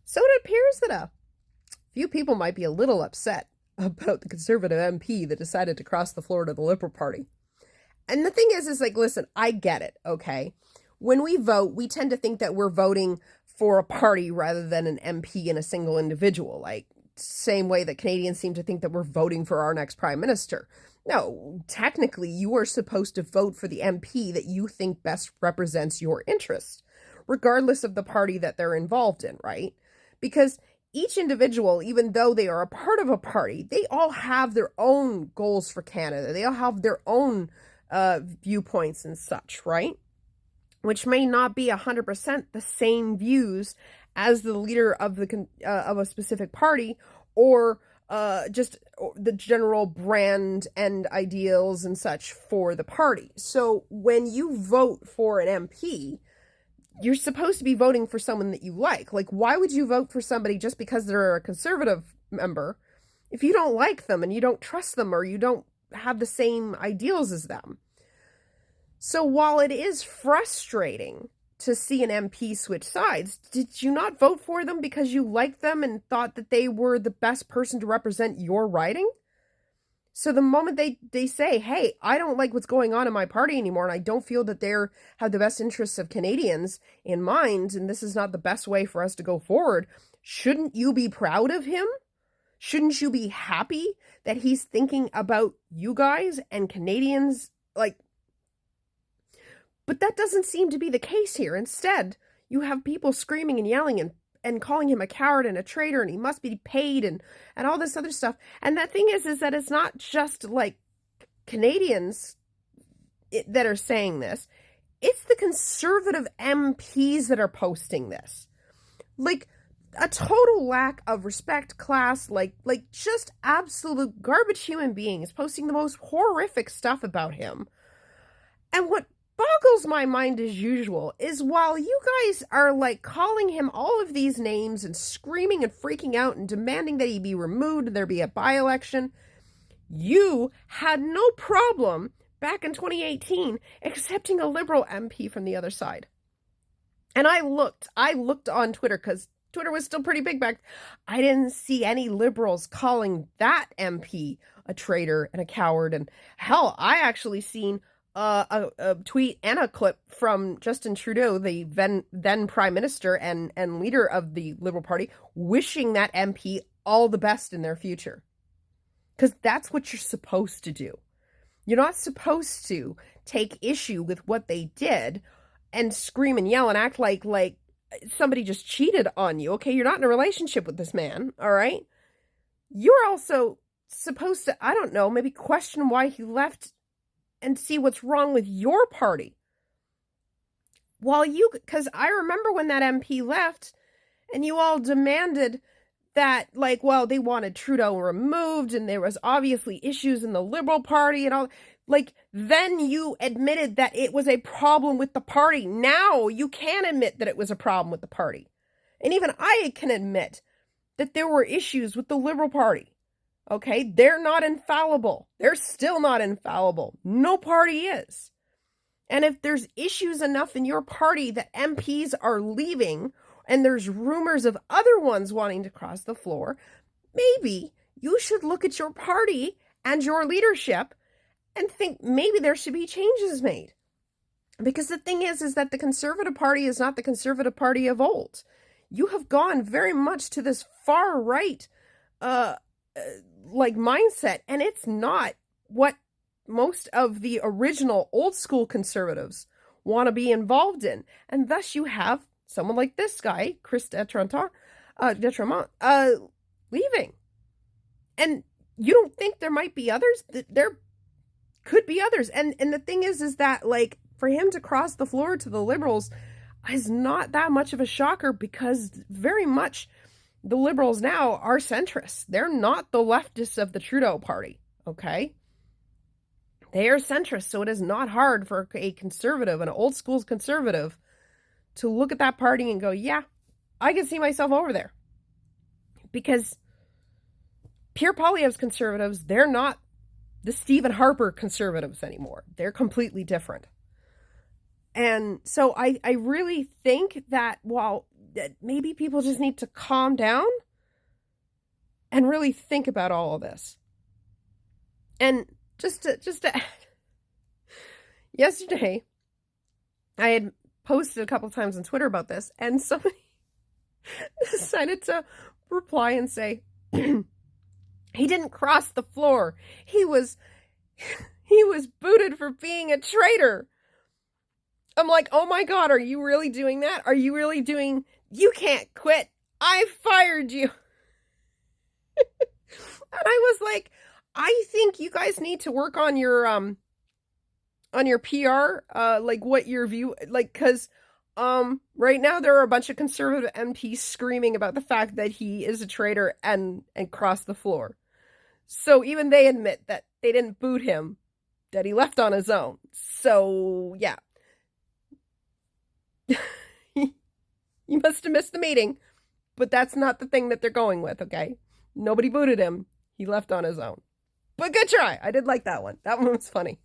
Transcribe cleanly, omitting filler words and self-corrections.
So it appears that a few people might be a little upset about the Conservative MP that decided to cross the floor to the Liberal Party. And the thing is like, listen, I get it, okay? When we vote, we tend to think that we're voting for a party rather than an MP and a single individual. Like, same way that Canadians seem to think that we're voting for our next prime minister. No, technically, you are supposed to vote for the MP that you think best represents your interests, regardless of the party that they're involved in, right? Because each individual, even though they are a part of a party, they all have their own goals for Canada. They all have their own viewpoints and such, right? Which may not be 100% the same views as the leader of a specific party, or just the general brand and ideals and such for the party. So when you vote for an MP, you're supposed to be voting for someone that you like. Like, why would you vote for somebody just because they're a Conservative member if you don't like them and you don't trust them or you don't have the same ideals as them? So while it is frustrating to see an MP switch sides, did you not vote for them because you liked them and thought that they were the best person to represent your riding? So the moment they say, hey, I don't like what's going on in my party anymore, and I don't feel that they have the best interests of Canadians in mind, and this is not the best way for us to go forward, shouldn't you be proud of him? Shouldn't you be happy that he's thinking about you guys and Canadians? But that doesn't seem to be the case here. Instead, you have people screaming and yelling and calling him a coward and a traitor, and he must be paid and all this other stuff. And that thing is that it's not just like Canadians that are saying this. It's the Conservative MPs that are posting this. Like, a total lack of respect, class, like just absolute garbage human beings posting the most horrific stuff about him. And what boggles my mind as usual is while you guys are like calling him all of these names and screaming and freaking out and demanding that he be removed and there be a by-election, you had no problem back in 2018 accepting a Liberal MP from the other side. And I looked on Twitter because Twitter was still pretty big back. I didn't see any Liberals calling that MP a traitor and a coward. And hell, I actually seen a tweet and a clip from Justin Trudeau, the then Prime Minister and leader of the Liberal Party, wishing that MP all the best in their future. Because that's what you're supposed to do. You're not supposed to take issue with what they did and scream and yell and act like somebody just cheated on you. Okay, you're not in a relationship with this man, all right? You're also supposed to, I don't know, maybe question why he left and see what's wrong with your party. Because I remember when that MP left and you all demanded that, they wanted Trudeau removed and there was obviously issues in the Liberal Party and all. Then you admitted that it was a problem with the party. Now you can admit that it was a problem with the party. And even I can admit that there were issues with the Liberal Party. Okay, they're not infallible. They're still not infallible. No party is. And if there's issues enough in your party that MPs are leaving and there's rumors of other ones wanting to cross the floor, maybe you should look at your party and your leadership and think maybe there should be changes made. Because the thing is that the Conservative Party is not the Conservative Party of old. You have gone very much to this far right mindset, and it's not what most of the original old school Conservatives want to be involved in. And thus you have someone like this guy, Chris Detremont, leaving. And you don't think there might be others? There could be others. And the thing is that for him to cross the floor to the Liberals is not that much of a shocker, because very much the Liberals now are centrists. They're not the leftists of the Trudeau party, okay? They are centrists, so it is not hard for a conservative, an old school conservative, to look at that party and go, yeah, I can see myself over there. Because Pierre Poilievre's conservatives, they're not the Stephen Harper conservatives anymore. They're completely different. And so I really think that while that maybe people just need to calm down and really think about all of this. And just to add, yesterday, I had posted a couple times on Twitter about this, and somebody decided to reply and say, he didn't cross the floor. He was booted for being a traitor. I'm like, oh my God, are you really doing that? Are you really doing, you can't quit. I fired you. And I was like, I think you guys need to work on your PR, like what your view, like, cause, right now there are a bunch of conservative MPs screaming about the fact that he is a traitor and crossed the floor. So even they admit that they didn't boot him, that he left on his own. So yeah. You must have missed the meeting, but that's not the thing that they're going with, okay? Nobody booted him. He left on his own. But good try. I did like that one. That one was funny.